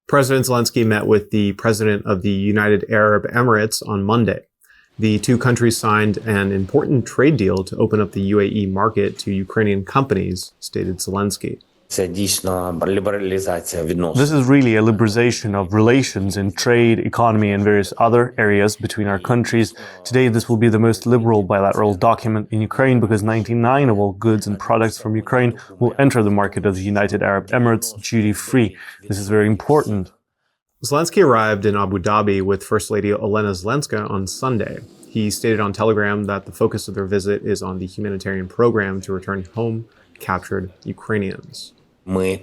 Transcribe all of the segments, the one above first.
President Zelenskyy met with the president of the United Arab Emirates on Monday. The two countries signed an important trade deal to open up the UAE market to Ukrainian companies, stated Zelenskyy. This is really a liberalization of relations in trade, economy, and various other areas between our countries. Today, this will be the most liberal bilateral document in Ukraine because 99% of all goods and products from Ukraine will enter the market of the United Arab Emirates duty-free. This is very important. Zelenskyy arrived in Abu Dhabi with First Lady Olena Zelenska on Sunday. He stated on Telegram that the focus of their visit is on the humanitarian program to return home captured Ukrainians. We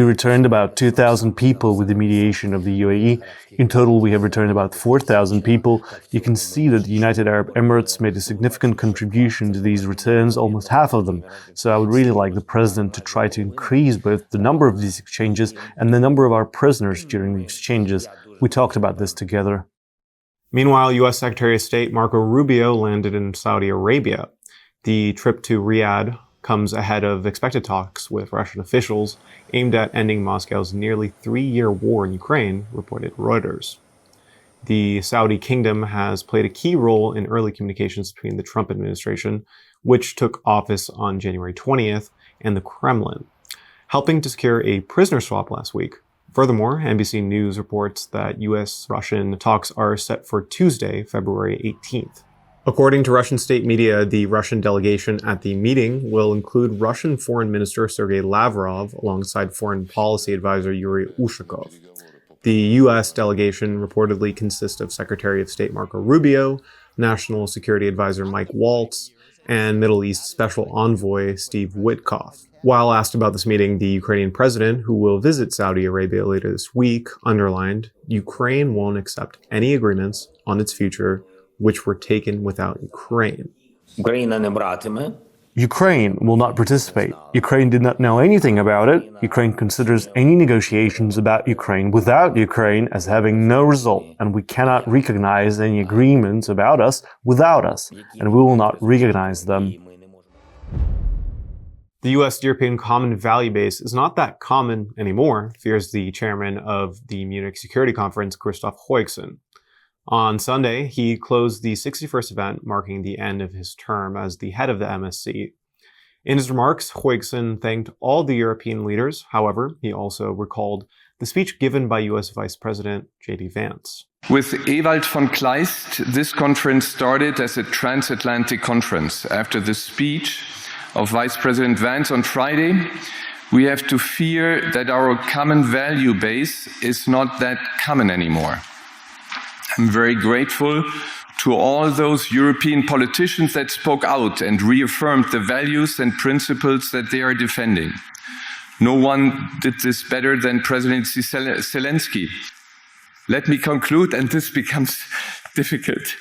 returned about 2,000 people with the mediation of the UAE. In total, we have returned about 4,000 people. You can see that the United Arab Emirates made a significant contribution to these returns, almost half of them. So I would really like the president to try to increase both the number of these exchanges and the number of our prisoners during the exchanges. We talked about this together. Meanwhile, U.S. Secretary of State Marco Rubio landed in Saudi Arabia. The trip to Riyadh comes ahead of expected talks with Russian officials aimed at ending Moscow's nearly 3-year war in Ukraine, reported Reuters. The Saudi kingdom has played a key role in early communications between the Trump administration, which took office on January 20th, and the Kremlin, helping to secure a prisoner swap last week. Furthermore, NBC News reports that U.S.-Russian talks are set for Tuesday, February 18th. According to Russian state media, the Russian delegation at the meeting will include Russian Foreign Minister Sergei Lavrov alongside Foreign Policy Advisor Yuri Ushakov. The U.S. delegation reportedly consists of Secretary of State Marco Rubio, National Security Advisor Mike Waltz, and Middle East Special Envoy Steve Witkoff. While asked about this meeting, the Ukrainian president, who will visit Saudi Arabia later this week, underlined Ukraine won't accept any agreements on its future which were taken without Ukraine. Ukraine will not participate. Ukraine did not know anything about it. Ukraine considers any negotiations about Ukraine without Ukraine as having no result, and we cannot recognize any agreements about us without us, and we will not recognize them. The U.S.-European Common Value Base is not that common anymore, fears the chairman of the Munich Security Conference, Christoph Heuchsen. On Sunday, he closed the 61st event, marking the end of his term as the head of the MSC. In his remarks, Heuchsen thanked all the European leaders. However, he also recalled the speech given by U.S. Vice President J.D. Vance. With Ewald von Kleist, this conference started as a transatlantic conference. After the speech of Vice President Vance on Friday, we have to fear that our common value base is not that common anymore. I'm very grateful to all those European politicians that spoke out and reaffirmed the values and principles that they are defending. No one did this better than President Zelenskyy. Let me conclude, and this becomes difficult.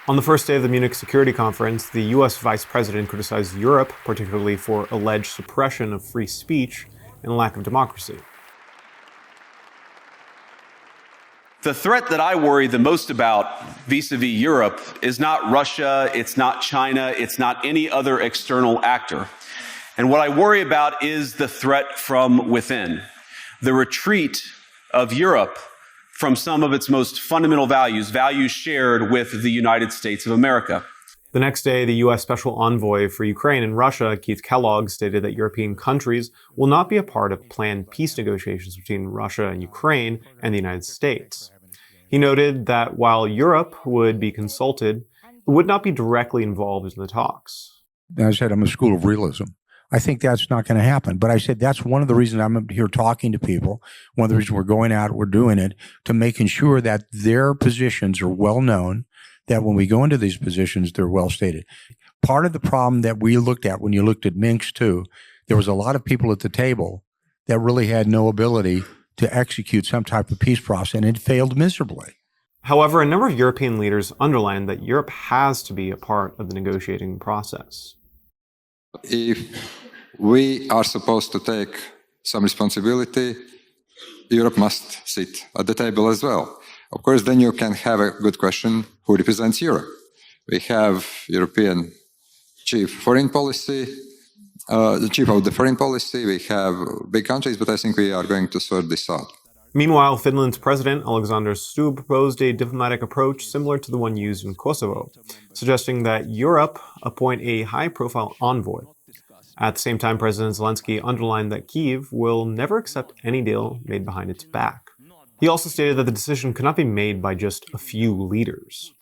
On the first day of the Munich Security Conference, the U.S. Vice President criticized Europe, particularly for alleged suppression of free speech and lack of democracy. The threat that I worry the most about vis-a-vis Europe is not Russia, it's not China, it's not any other external actor. And what I worry about is the threat from within, the retreat of Europe from some of its most fundamental values, values shared with the United States of America. The next day, the U.S. Special Envoy for Ukraine and Russia, Keith Kellogg, stated that European countries will not be a part of planned peace negotiations between Russia and Ukraine and the United States. He noted that while Europe would be consulted, it would not be directly involved in the talks. I said, I'm a school of realism. I think that's not going to happen. But I said, that's one of the reasons I'm here talking to people. One of the reasons we're going out, we're doing it, to making sure that their positions are well known, that when we go into these positions, they're well stated. Part of the problem that we looked at when you looked at Minsk too, there was a lot of people at the table that really had no ability to execute some type of peace process, and it failed miserably. However, a number of European leaders underlined that Europe has to be a part of the negotiating process. If we are supposed to take some responsibility, Europe must sit at the table as well. Of course, then you can have a good question, who represents Europe? We have European chief foreign policy, the chief of the foreign policy. We have big countries, but I think we are going to sort this out. Meanwhile, Finland's president, Alexander Stubb, proposed a diplomatic approach similar to the one used in Kosovo, suggesting that Europe appoint a high-profile envoy. At the same time, President Zelenskyy underlined that Kyiv will never accept any deal made behind its back. He also stated that the decision could not be made by just a few leaders.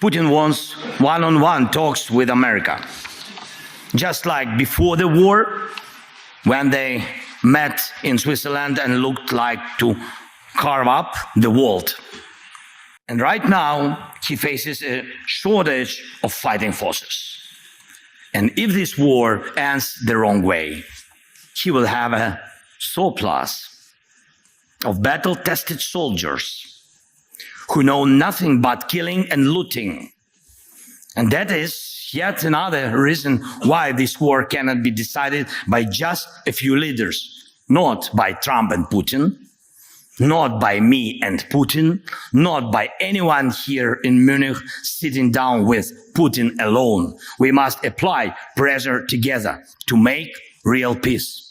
Putin wants one-on-one talks with America. Just like before the war, when they met in Switzerland and looked like to carve up the world. And right now, he faces a shortage of fighting forces. And if this war ends the wrong way, he will have a surplus of battle-tested soldiers who know nothing but killing and looting. And that is yet another reason why this war cannot be decided by just a few leaders, not by Trump and Putin, not by me and Putin, not by anyone here in Munich sitting down with Putin alone. We must apply pressure together to make real peace.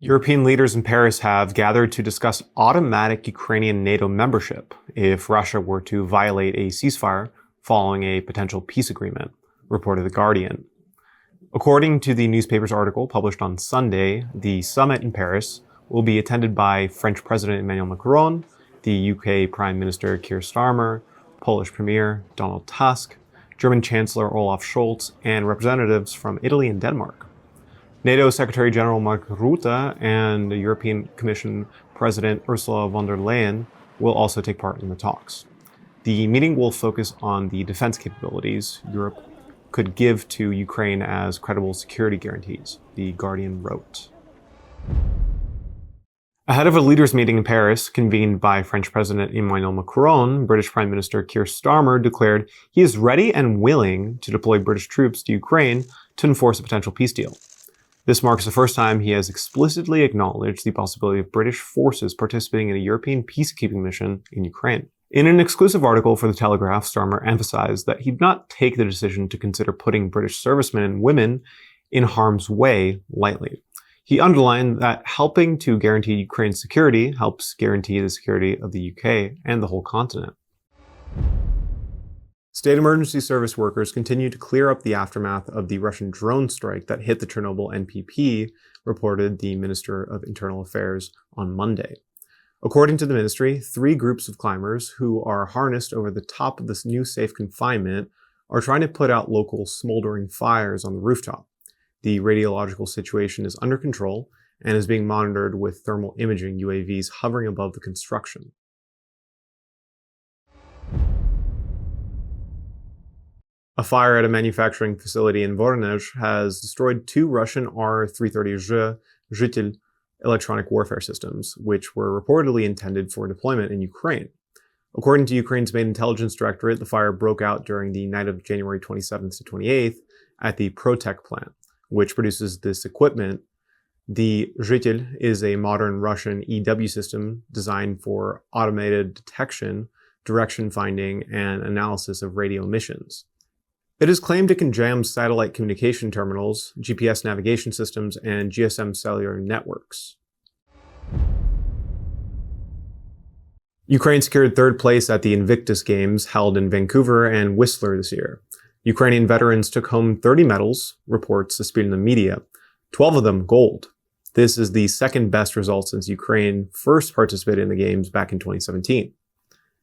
European leaders in Paris have gathered to discuss automatic Ukrainian NATO membership if Russia were to violate a ceasefire following a potential peace agreement, reported The Guardian. According to the newspaper's article published on Sunday, the summit in Paris will be attended by French President Emmanuel Macron, the UK Prime Minister Keir Starmer, Polish Premier Donald Tusk, German Chancellor Olaf Scholz, and representatives from Italy and Denmark. NATO Secretary General Mark Rutte and the European Commission President Ursula von der Leyen will also take part in the talks. The meeting will focus on the defense capabilities Europe could give to Ukraine as credible security guarantees, The Guardian wrote. Ahead of a leaders' meeting in Paris convened by French President Emmanuel Macron, British Prime Minister Keir Starmer declared he is ready and willing to deploy British troops to Ukraine to enforce a potential peace deal. This marks the first time he has explicitly acknowledged the possibility of British forces participating in a European peacekeeping mission in Ukraine. In an exclusive article for The Telegraph, Starmer emphasized that he'd not take the decision to consider putting British servicemen and women in harm's way lightly. He underlined that helping to guarantee Ukraine's security helps guarantee the security of the UK and the whole continent. State emergency service workers continue to clear up the aftermath of the Russian drone strike that hit the Chornobyl NPP, reported the Minister of Internal Affairs on Monday. According to the ministry, 3 groups of climbers who are harnessed over the top of this new safe confinement are trying to put out local smoldering fires on the rooftop. The radiological situation is under control and is being monitored with thermal imaging UAVs hovering above the construction. A fire at a manufacturing facility in Voronezh has destroyed 2 Russian R-330Zh Zhitel electronic warfare systems, which were reportedly intended for deployment in Ukraine. According to Ukraine's main intelligence directorate, the fire broke out during the night of January 27th to 28th at the Protech plant, which produces this equipment. The Zhitel is a modern Russian EW system designed for automated detection, direction finding, and analysis of radio emissions. It is claimed it can jam satellite communication terminals, GPS navigation systems, and GSM cellular networks. Ukraine secured 3rd place at the Invictus Games held in Vancouver and Whistler this year. Ukrainian veterans took home 30 medals, reports disputing the media, 12 of them gold. This is the 2nd best result since Ukraine first participated in the Games back in 2017.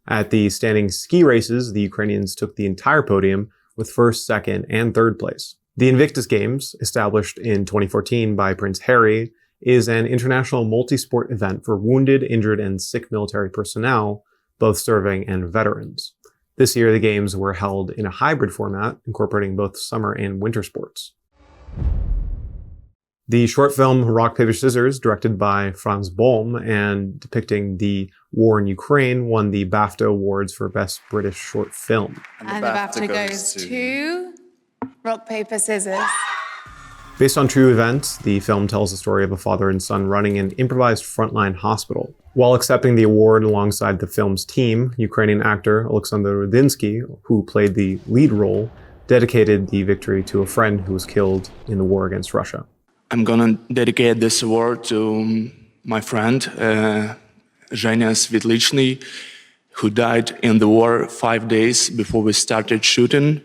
At the standing ski races, the Ukrainians took the entire podium, with 1st, 2nd, and 3rd place. The Invictus Games, established in 2014 by Prince Harry, is an international multi-sport event for wounded, injured, and sick military personnel, both serving and veterans. This year, the Games were held in a hybrid format, incorporating both summer and winter sports. The short film Rock, Paper, Scissors, directed by Franz Bohm and depicting the war in Ukraine, won the BAFTA Awards for Best British Short Film. And the BAFTA goes to Rock, Paper, Scissors. Based on true events, the film tells the story of a father and son running an improvised frontline hospital. While accepting the award alongside the film's team, Ukrainian actor Alexander Rudinsky, who played the lead role, dedicated the victory to a friend who was killed in the war against Russia. I'm gonna dedicate this award to my friend, Zhenya Svetlichny, who died in the war 5 days before we started shooting,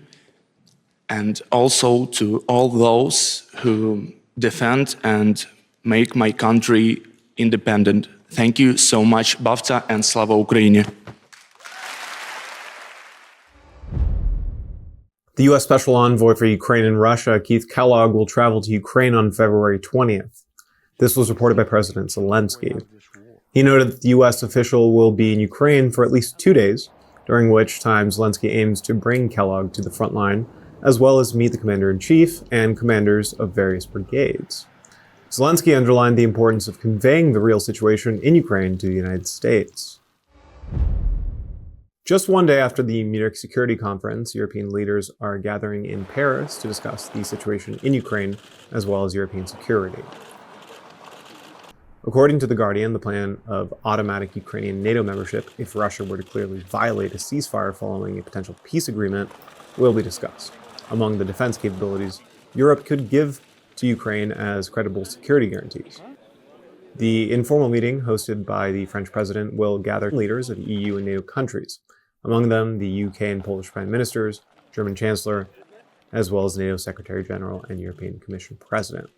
and also to all those who defend and make my country independent. Thank you so much, BAFTA, and Slava Ukraini. The U.S. Special Envoy for Ukraine and Russia, Keith Kellogg, will travel to Ukraine on February 20th. This was reported by President Zelenskyy. He noted that the U.S. official will be in Ukraine for at least 2 days, during which time Zelenskyy aims to bring Kellogg to the front line, as well as meet the commander-in-chief and commanders of various brigades. Zelenskyy underlined the importance of conveying the real situation in Ukraine to the United States. Just one day after the Munich Security Conference, European leaders are gathering in Paris to discuss the situation in Ukraine, as well as European security. According to The Guardian, the plan of automatic Ukrainian NATO membership, if Russia were to clearly violate a ceasefire following a potential peace agreement, will be discussed. Among the defense capabilities Europe could give to Ukraine as credible security guarantees. The informal meeting, hosted by the French president, will gather leaders of EU and NATO countries, among them the UK and Polish prime ministers, German chancellor, as well as NATO Secretary General and European Commission president.